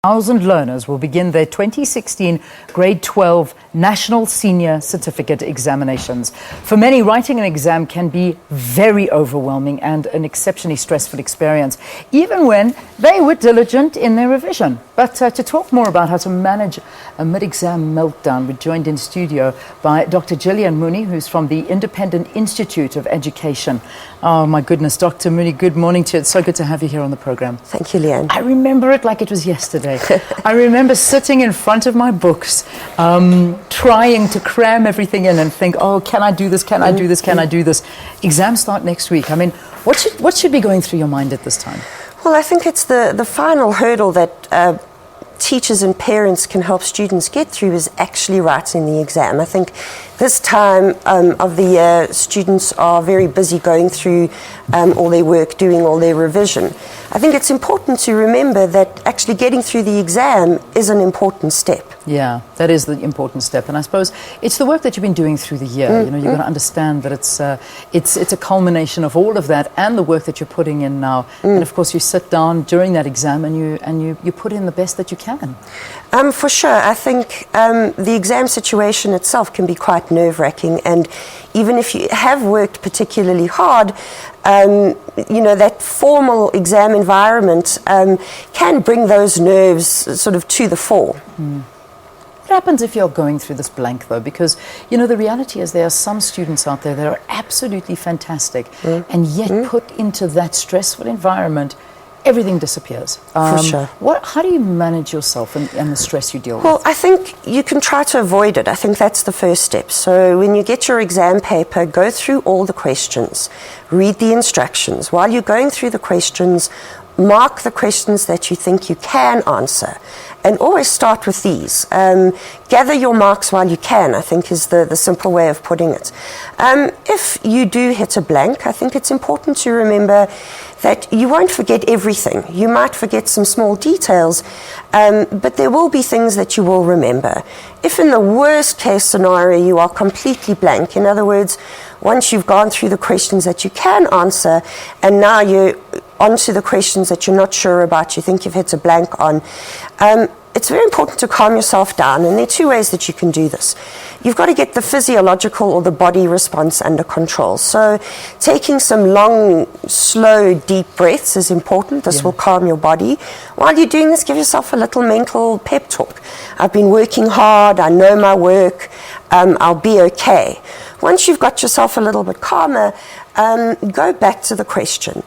1,000 learners will begin their 2016 Grade 12 National Senior Certificate examinations. For many, writing an exam can be very overwhelming and an exceptionally stressful experience, even when they were diligent in their revision. But to talk more about how to manage a mid-exam meltdown, we're joined in studio by Dr Gillian Mooney, who's from the Independent Institute of Education. Oh my goodness, Dr Mooney, good morning to you. It's so good to have you here on the program. Thank you, Leanne. I remember it like it was yesterday. I remember sitting in front of my books, trying to cram everything in and think, oh, can I do this? Can I do this? Can I do this? Exams start next week. I mean, what should be going through your mind at this time? Well, I think it's the final hurdle that teachers and parents can help students get through is actually writing the exam. I think this time of the year, students are very busy going through all their work, doing all their revision. I think it's important to remember that actually getting through the exam is an important step. Yeah, that is the important step. And I suppose it's the work that you've been doing through the year. You know, you're going to understand that it's a culmination of all of that and the work that you're putting in now. And of course, you sit down during that exam and you put in the best that you can. For sure. I think the exam situation itself can be quite nerve-wracking, and even if you have worked particularly hard, you know, that formal exam environment can bring those nerves sort of to the fore. What happens if you're going through this blank, though? Because, you know, the reality is there are some students out there that are absolutely fantastic and yet put into that stressful environment, everything disappears. For sure. How do you manage yourself and the stress you deal with? Well, I think you can try to avoid it. I think that's the first step. So when you get your exam paper, go through all the questions, read the instructions. While you're going through the questions, mark the questions that you think you can answer. And always start with these. Gather your marks while you can, I think, is the simple way of putting it. If you do hit a blank, I think it's important to remember that you won't forget everything. You might forget some small details, but there will be things that you will remember. If in the worst case scenario you are completely blank, in other words, once you've gone through the questions that you can answer and now you're onto the questions that you're not sure about, you think you've hit a blank on, it's very important to calm yourself down, and there are two ways that you can do this. You've got to get the physiological or the body response under control. So taking some long, slow, deep breaths is important. This will calm your body. While you're doing this, give yourself a little mental pep talk. I've been working hard, I know my work, I'll be okay. Once you've got yourself a little bit calmer, go back to the question.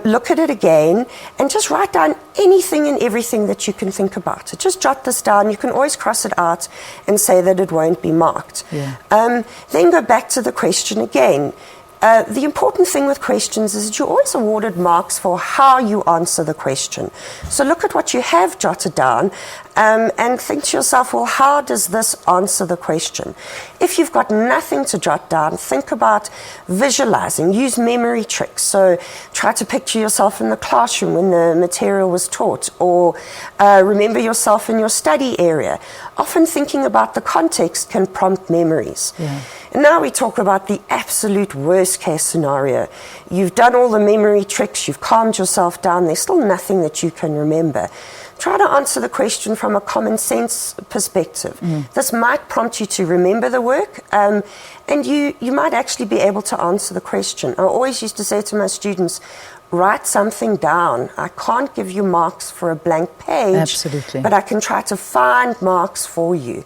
Look at it again and just write down anything and everything that you can think about. So just jot this down. You can always cross it out and say that it won't be marked. Then go back to the question again. The important thing with questions is that you're always awarded marks for how you answer the question. So look at what you have jotted down and think to yourself, well, how does this answer the question? If you've got nothing to jot down, think about visualizing. Use memory tricks. So try to picture yourself in the classroom when the material was taught, or remember yourself in your study area. Often thinking about the context can prompt memories. And now we talk about the absolute worst case scenario. You've done all the memory tricks, you've calmed yourself down, there's still nothing that you can remember. Try to answer the question from a common sense perspective. This might prompt you to remember the work, and you might actually be able to answer the question. I always used to say to my students, write something down. I can't give you marks for a blank page, but I can try to find marks for you.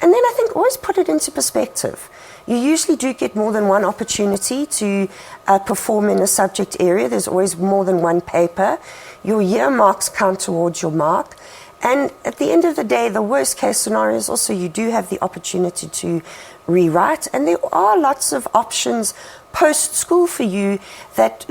And then I think always put it into perspective. You usually do get more than one opportunity to perform in a subject area. There's always more than one paper. Your year marks count towards your mark. And at the end of the day, the worst case scenario is also you do have the opportunity to rewrite. And there are lots of options post-school for you that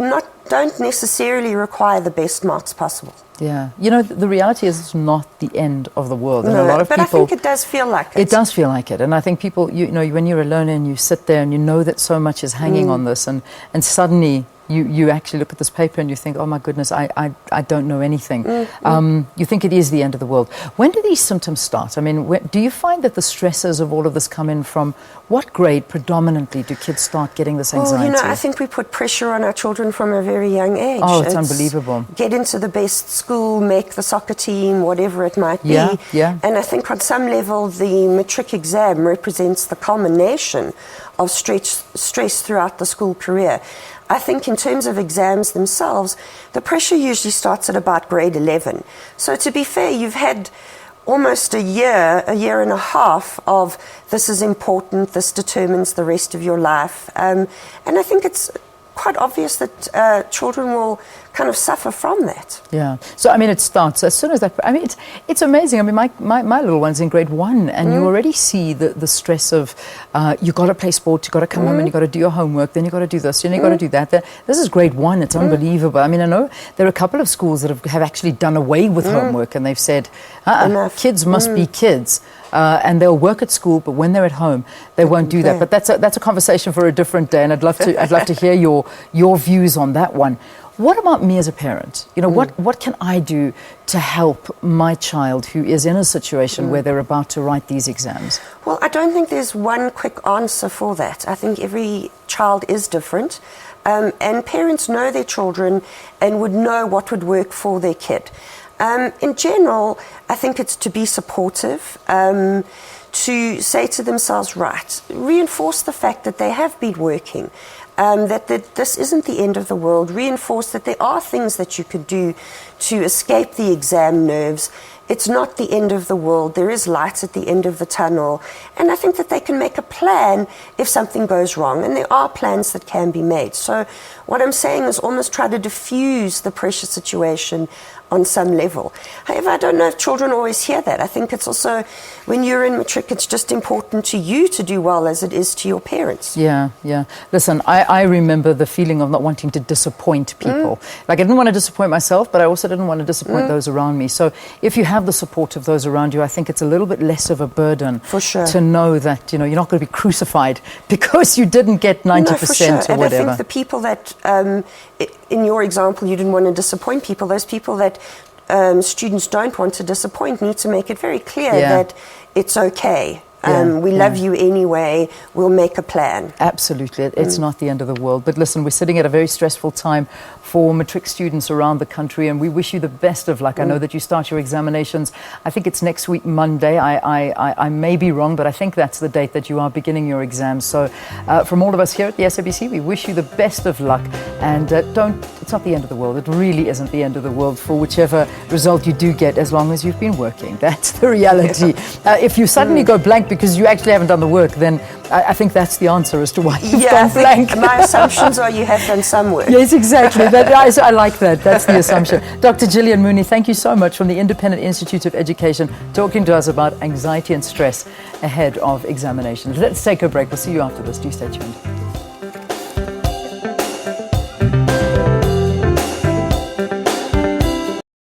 don't necessarily require the best marks possible. Yeah, you know, the reality is it's not the end of the world. And no, a lot of but people, I think it does feel like it. It does feel like it. And I think people, you know, when you're alone and you sit there and you know that so much is hanging on this, and suddenly you actually look at this paper and you think, oh my goodness, I don't know anything. You think it is the end of the world. When do these symptoms start? I mean, do you find that the stresses of all of this come in from what grade predominantly do kids start getting this anxiety? Well, I think we put pressure on our children from a very young age. Oh, it's unbelievable. Get into the best school, make the soccer team, whatever it might be. Yeah. And I think on some level the matric exam represents the culmination of stress throughout the school career. I think in terms of exams themselves, the pressure usually starts at about grade 11. So to be fair, you've had almost a year and a half of this is important, this determines the rest of your life. And I think it's quite obvious that children will kind of suffer from that. Yeah. So, I mean, it starts as soon as that... I mean, it's amazing. I mean, my little one's in grade 1, and you already see the stress of you got to play sport, you got to come home and you got to do your homework, then you got to do this, and you got to do that. This is grade 1. It's unbelievable. I mean, I know there are a couple of schools that have actually done away with homework, and they've said, kids must be kids. And they'll work at school, but when they're at home, they won't do that. But that's a conversation for a different day, and I'd love to hear your views on that one. What about me as a parent? You know, what can I do to help my child who is in a situation where they're about to write these exams? Well, I don't think there's one quick answer for that. I think every child is different, and parents know their children and would know what would work for their kid. In general, I think it's to be supportive, to say to themselves, right, reinforce the fact that they have been working, that this isn't the end of the world, reinforce that there are things that you could do to escape the exam nerves. It's not the end of the world. There is light at the end of the tunnel. And I think that they can make a plan if something goes wrong. And there are plans that can be made. So what I'm saying is almost try to diffuse the pressure situation on some level. However, I don't know if children always hear that. I think it's also, when you're in matric, it's just important to you to do well as it is to your parents. Yeah. Listen, I remember the feeling of not wanting to disappoint people. Like, I didn't want to disappoint myself, but I also didn't want to disappoint those around me. So if you have the support of those around you, I think it's a little bit less of a burden for sure to know that, you know, you're not going to be crucified because you didn't get 90% no, for sure. or and whatever. I think the people that, in your example, you didn't want to disappoint people, those people that students don't want to disappoint need to make it very clear that it's okay. We love you anyway. We'll make a plan. Absolutely. It's not the end of the world. But listen, we're sitting at a very stressful time for matric students around the country, and we wish you the best of luck. I know that you start your examinations, I think it's next week, Monday. I may be wrong, but I think that's the date that you are beginning your exams. So from all of us here at the SABC, we wish you the best of luck. And it's not the end of the world. It really isn't the end of the world for whichever result you do get, as long as you've been working. That's the reality. If you suddenly go blank because you actually haven't done the work, then I think that's the answer as to why you've gone blank. My assumptions are you have done some work. Yes, exactly. I like that. That's the assumption. Dr. Gillian Mooney, thank you so much, from the Independent Institute of Education, talking to us about anxiety and stress ahead of examinations. Let's take a break. We'll see you after this. Do stay tuned.